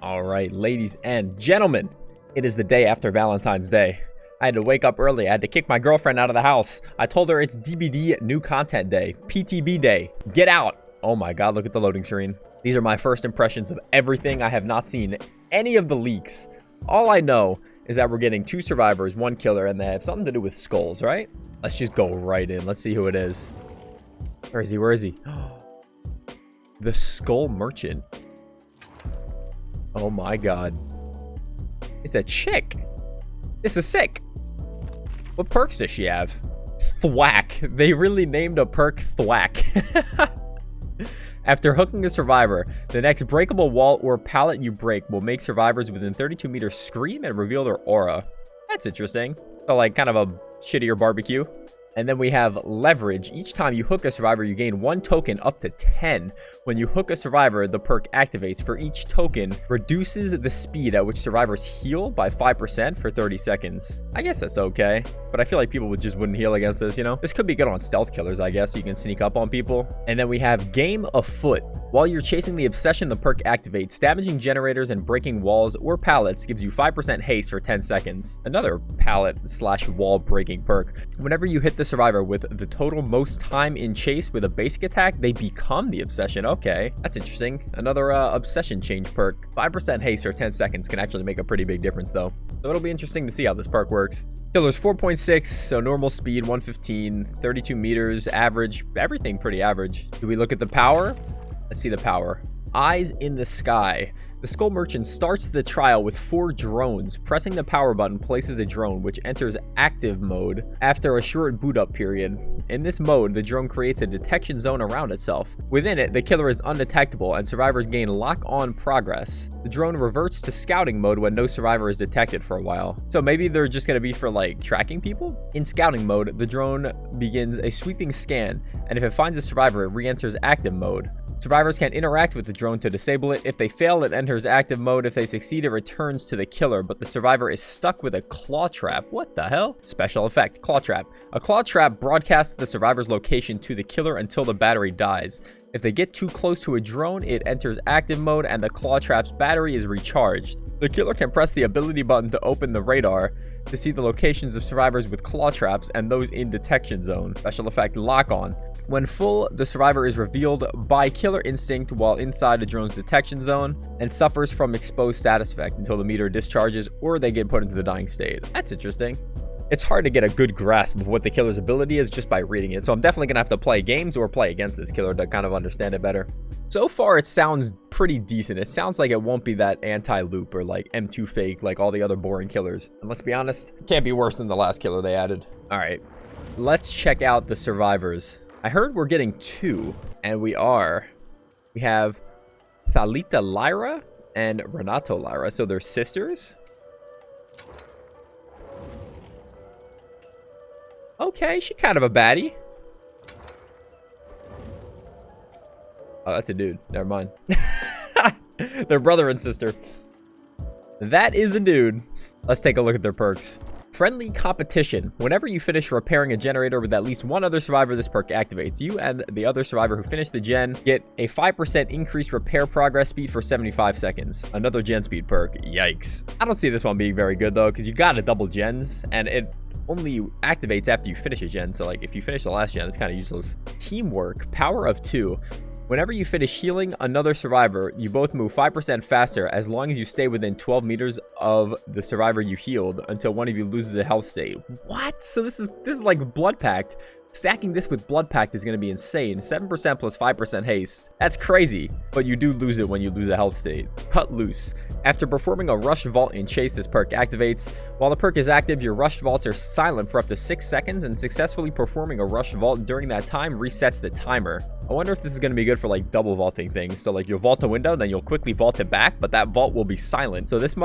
All right, ladies and gentlemen, it is the day after Valentine's Day. I had to wake up early. I had to kick my girlfriend out of the house. I told her it's DBD New Content Day, PTB Day. Get out. Oh my God, look at the loading screen. These are my first impressions of everything. I have not seen any of the leaks. All I know is that we're getting 2 survivors, 1 killer, and they have something to do with skulls, right? Let's just go right in. Let's see who it is. Where is he? Where is he? The Skull Merchant. Oh my God. It's a chick. This is sick. What perks does she have? Thwack. They really named a perk Thwack. After hooking a survivor, the next breakable wall or pallet you break will make survivors within 32 meters scream and reveal their aura. That's interesting. So like kind of a shittier barbecue. And then we have leverage. Each time you hook a survivor, you gain 1 token up to 10. When you hook a survivor, the perk activates. For each token, reduces the speed at which survivors heal by 5% for 30 seconds. I guess that's okay, but I feel like people wouldn't heal against this, you know? This could be good on stealth killers, I guess. You can sneak up on people. And then we have game afoot. While you're chasing the obsession, the perk activates. Damaging generators and breaking walls or pallets gives you 5% haste for 10 seconds. Another pallet/wall breaking perk. Whenever you hit the survivor with the total most time in chase with a basic attack, they become the obsession. Okay, that's interesting. Another obsession change perk. 5% haste for 10 seconds can actually make a pretty big difference though. So it'll be interesting to see how this perk works. Killer's 4.6, so normal speed 115, 32 meters, average, everything pretty average. Do we look at the power? Let's see the power. Eyes in the sky. The Skull Merchant starts the trial with 4 drones. Pressing the power button places a drone, which enters active mode after a short boot up period. In this mode, the drone creates a detection zone around itself. Within it, the killer is undetectable and survivors gain lock-on progress. The drone reverts to scouting mode when no survivor is detected for a while. So maybe they're just going to be for like tracking people? In scouting mode, the drone begins a sweeping scan, and if it finds a survivor, it re-enters active mode. Survivors can interact with the drone to disable it. If they fail, it enters active mode. If they succeed, it returns to the killer, but the survivor is stuck with a claw trap. What the hell? Special effect, claw trap. A claw trap broadcasts the survivor's location to the killer until the battery dies. If they get too close to a drone, it enters active mode and the claw trap's battery is recharged. The killer can press the ability button to open the radar to see the locations of survivors with claw traps and those in detection zone. Special effect, lock on. When full, the survivor is revealed by killer instinct while inside the drone's detection zone and suffers from exposed status effect until the meter discharges or they get put into the dying state. That's interesting. It's hard to get a good grasp of what the killer's ability is just by reading it, so I'm definitely gonna have to play games or play against this killer to kind of understand it better. So far, it sounds pretty decent. It sounds like it won't be that anti-loop or like M2 fake like all the other boring killers. And let's be honest, it can't be worse than the last killer they added. All right, let's check out the survivors. I heard we're getting 2, and we are. We have Thalita Lyra and Renato Lyra, so they're sisters. Okay, she's kind of a baddie. Oh, that's a dude. Never mind. They're brother and sister. That is a dude. Let's take a look at their perks. Friendly competition. Whenever you finish repairing a generator with at least 1 other survivor, this perk activates. You and the other survivor who finished the gen get a 5% increased repair progress speed for 75 seconds. Another gen speed perk. Yikes. I don't see this one being very good though, because you got to double gens and it only activates after you finish a gen. So like if you finish the last gen, it's kind of useless. Teamwork. Power of 2. Whenever you finish healing another survivor, you both move 5% faster as long as you stay within 12 meters of the survivor you healed until one of you loses a health state. What? So this is like Blood Pact. Stacking this with Blood Pact is going to be insane. 7% plus 5% haste. That's crazy, but you do lose it when you lose a health state. Cut loose. After performing a rush vault in chase, this perk activates. While the perk is active, your rushed vaults are silent for up to 6 seconds, and successfully performing a rush vault during that time resets the timer. I wonder if this is going to be good for like double vaulting things. So like you'll vault a window, then you'll quickly vault it back, but that vault will be silent. So this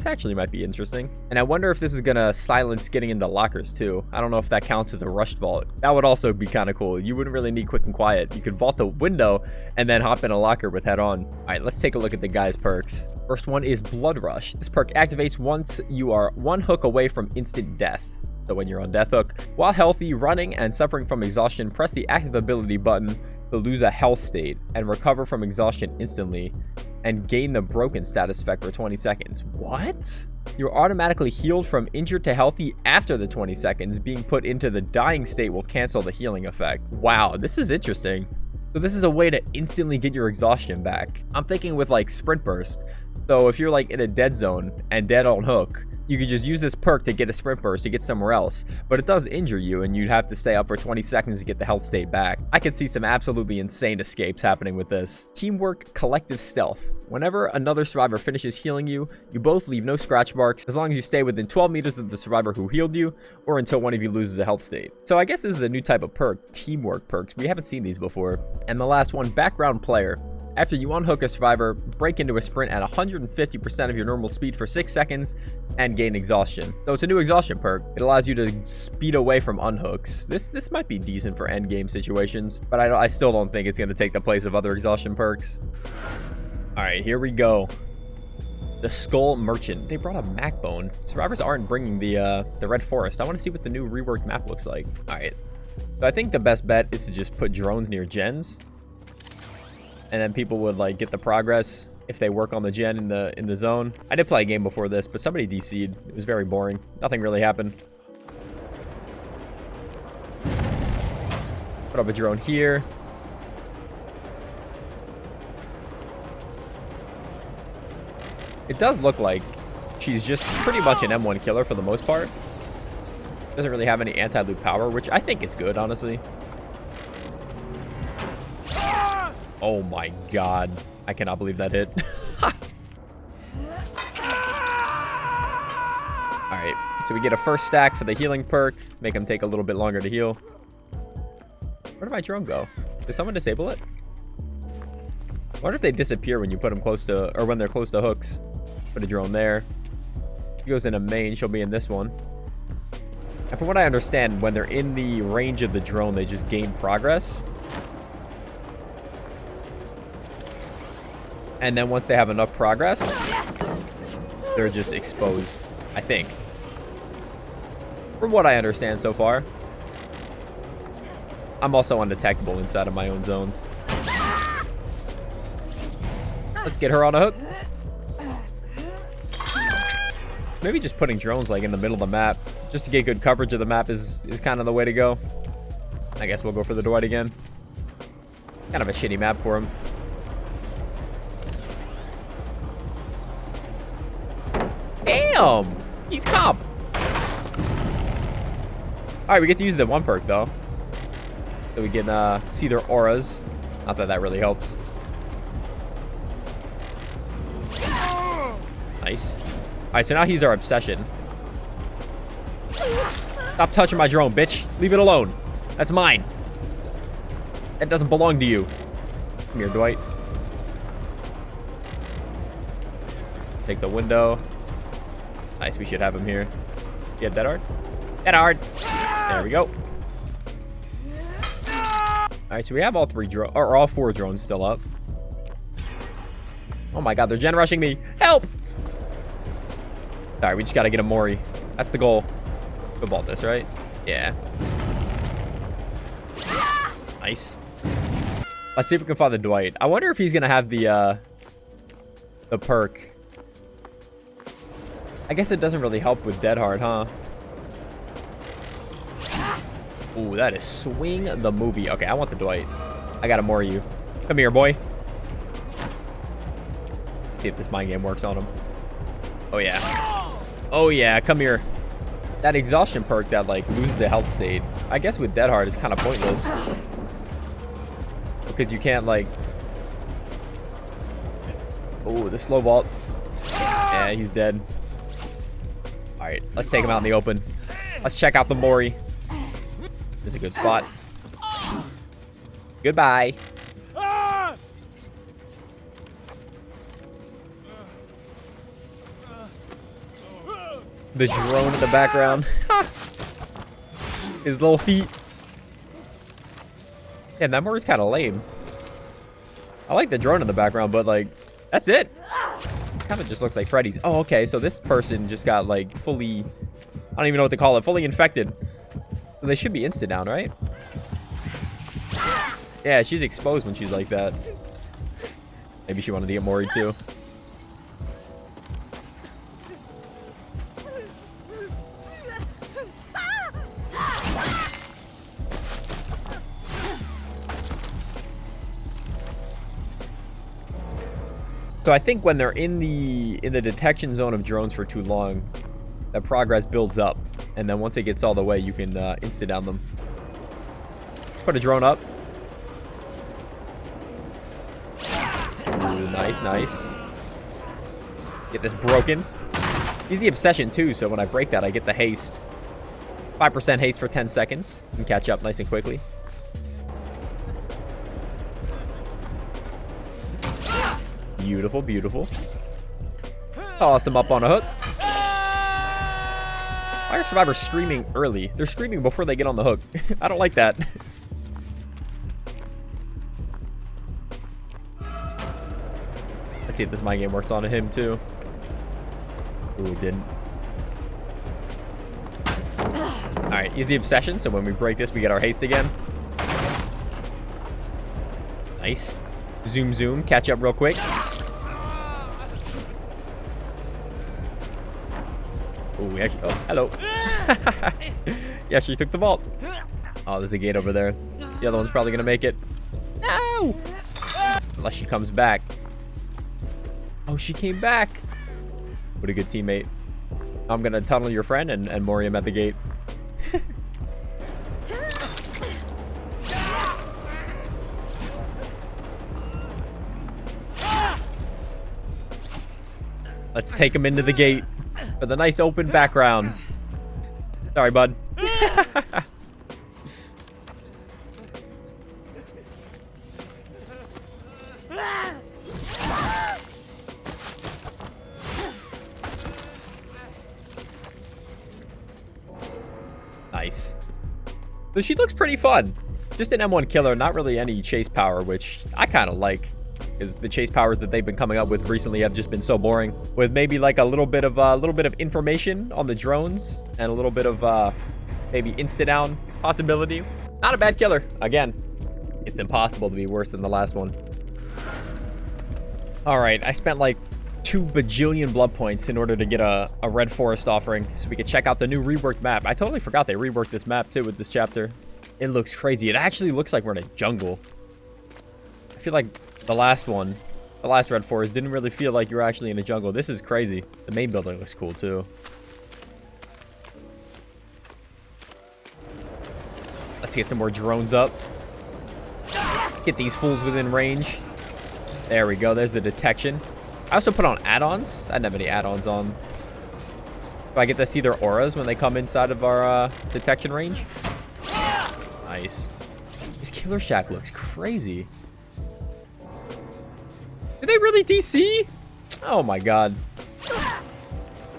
actually might be interesting. And I wonder if this is going to silence getting into lockers too. I don't know if that counts as a rushed vault. That would also be kind of cool. You wouldn't really need quick and quiet. You could vault a window and then hop in a locker with head on. All right, let's take a look at the guy's perks. First one is Blood Rush. This perk activates once you are 1 hook away from instant death. So when you're on death hook, while healthy, running, and suffering from exhaustion, press the active ability button to lose a health state and recover from exhaustion instantly and gain the broken status effect for 20 seconds. What? You're automatically healed from injured to healthy after the 20 seconds. Being put into the dying state will cancel the healing effect. Wow, this is interesting. So this is a way to instantly get your exhaustion back. I'm thinking with like sprint burst. So if you're like in a dead zone and dead on hook, you could just use this perk to get a sprint burst to get somewhere else, but it does injure you and you'd have to stay up for 20 seconds to get the health state back. I could see some absolutely insane escapes happening with this. Teamwork, collective stealth. Whenever another survivor finishes healing you, you both leave no scratch marks as long as you stay within 12 meters of the survivor who healed you or until one of you loses a health state. So I guess this is a new type of perk, teamwork perks. We haven't seen these before. And the last one, background player. After you unhook a survivor, break into a sprint at 150% of your normal speed for 6 seconds and gain exhaustion. So it's a new exhaustion perk. It allows you to speed away from unhooks. This might be decent for end game situations, but I still don't think it's going to take the place of other exhaustion perks. All right, here we go. The Skull Merchant. They brought a Mac Bone. Survivors aren't bringing the Red Forest. I want to see what the new reworked map looks like. All right. So I think the best bet is to just put drones near gens. And then people would like get the progress if they work on the gen in the zone. I did play a game before this, but somebody DC'd. It was very boring. Nothing really happened. Put up a drone here. It does look like she's just pretty much an M1 killer for the most part. Doesn't really have any anti-loot power, which I think is good, honestly. Oh my god. I cannot believe that hit. Alright, so we get a first stack for the healing perk. Make them take a little bit longer to heal. Where did my drone go? Did someone disable it? I wonder if they disappear when you put them close to, or when they're close to hooks. Put a drone there. She goes in a main, she'll be in this one. And from what I understand, when they're in the range of the drone, they just gain progress. And then once they have enough progress, they're just exposed, I think. From what I understand so far. I'm also undetectable inside of my own zones. Let's get her on a hook. Maybe just putting drones like in the middle of the map, just to get good coverage of the map is kind of the way to go. I guess we'll go for the Dwight again. Kind of a shitty map for him. Damn! He's comp! Alright, we get to use the one perk, though. So we can see their auras. Not that that really helps. Nice. Alright, so now he's our obsession. Stop touching my drone, bitch. Leave it alone. That's mine. That doesn't belong to you. Come here, Dwight. Take the window. Nice, we should have him here. You have Dead Hard? Dead Hard! There we go. Alright, so we have all all four drones still up. Oh my god, they're gen rushing me. Help! Alright, we just gotta get a Mori. That's the goal. Good ball this, right? Yeah. Nice. Let's see if we can find the Dwight. I wonder if he's gonna have the perk. I guess it doesn't really help with Dead Hard, huh? Ooh, that is swing the movie. Okay, I want the Dwight. I gotta more you. Come here, boy. Let's see if this mind game works on him. Oh, yeah. Oh, yeah. Come here. That exhaustion perk that, like, loses a health state. I guess with Dead Hard is kind of pointless. Because you can't, like... Oh, the slow vault. Yeah, he's dead. Alright, let's take him out in the open. Let's check out the Mori. This is a good spot. Goodbye. The drone in the background. His little feet. Yeah, that Mori's kind of lame. I like the drone in the background, but like, that's it. Kind of just looks like Freddy's. Oh, okay. So this person just got like fully don't even know what to call it. Fully infected. So they should be insta-down, right? Yeah, she's exposed when she's like that. Maybe she wanted to get Mori too. So I think when they're in the detection zone of drones for too long, that progress builds up, and then once it gets all the way, you can insta down them. Put a drone up. Ooh, nice, nice. Get this broken. He's the obsession too, so when I break that, I get the haste. 5% haste for 10 seconds. And catch up nice and quickly. Beautiful, beautiful. Toss him up on a hook. Why are survivors screaming early? They're screaming before they get on the hook. I don't like that. Let's see if this mind game works on him too. Ooh, it didn't. Alright, he's the obsession, so when we break this, we get our haste again. Nice. Zoom, zoom. Catch up real quick. Ooh, actually, oh, hello. Yeah, she took the vault. Oh, there's a gate over there. The other one's probably going to make it. No! Unless she comes back. Oh, she came back. What a good teammate. I'm going to tunnel your friend and Mori him at the gate. Let's take him into the gate for the nice open background. Sorry, bud. Nice. So she looks pretty fun. Just an M1 killer, not really any chase power, which I kind of like. Because the chase powers that they've been coming up with recently have just been so boring. With maybe like a little bit of information on the drones and a little bit of maybe insta-down possibility. Not a bad killer. Again, it's impossible to be worse than the last one. All right, I spent like 2 bajillion blood points in order to get a Red Forest offering so we could check out the new reworked map. I totally forgot they reworked this map too with this chapter. It looks crazy. It actually looks like we're in a jungle. I feel like the last Red Forest didn't really feel like you were actually in a jungle. This is crazy. The main building looks cool too. Let's get some more drones up. Get these fools within range. There we go. There's the detection. I also put on add-ons. I didn't have any add-ons on. Do I get to see their auras when they come inside of our detection range? Nice. This killer shack looks crazy. Did they really DC? Oh my god.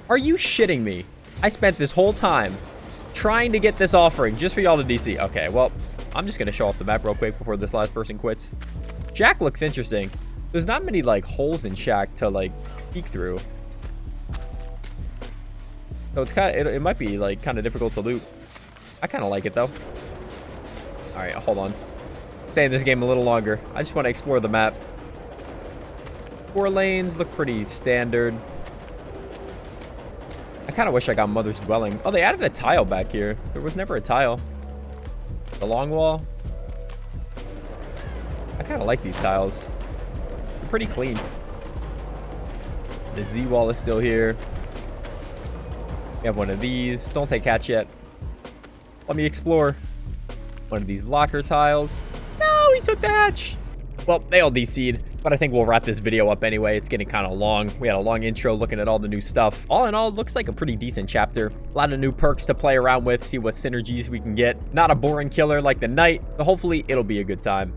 Are you shitting me? I spent this whole time trying to get this offering just for y'all to DC. Okay, well, I'm just going to show off the map real quick before this last person quits. Shack looks interesting. There's not many, like, holes in Shack to, like, peek through. So it's kind of, it might be, like, kind of difficult to loot. I kind of like it, though. All right, hold on. Stay in this game a little longer. I just want to explore the map. 4 lanes look pretty standard. I kind of wish I got Mother's Dwelling. Oh, they added a tile back here. There was never a tile. The long wall. I kind of like these tiles. They're pretty clean. The Z wall is still here. We have one of these. Don't take hatch yet. Let me explore. One of these locker tiles. No, he took the hatch. Well, they all DC'd. But I think we'll wrap this video up anyway. It's getting kind of long. We had a long intro looking at all the new stuff. All in all, it looks like a pretty decent chapter. A lot of new perks to play around with, see what synergies we can get. Not a boring killer like the Knight, but hopefully it'll be a good time.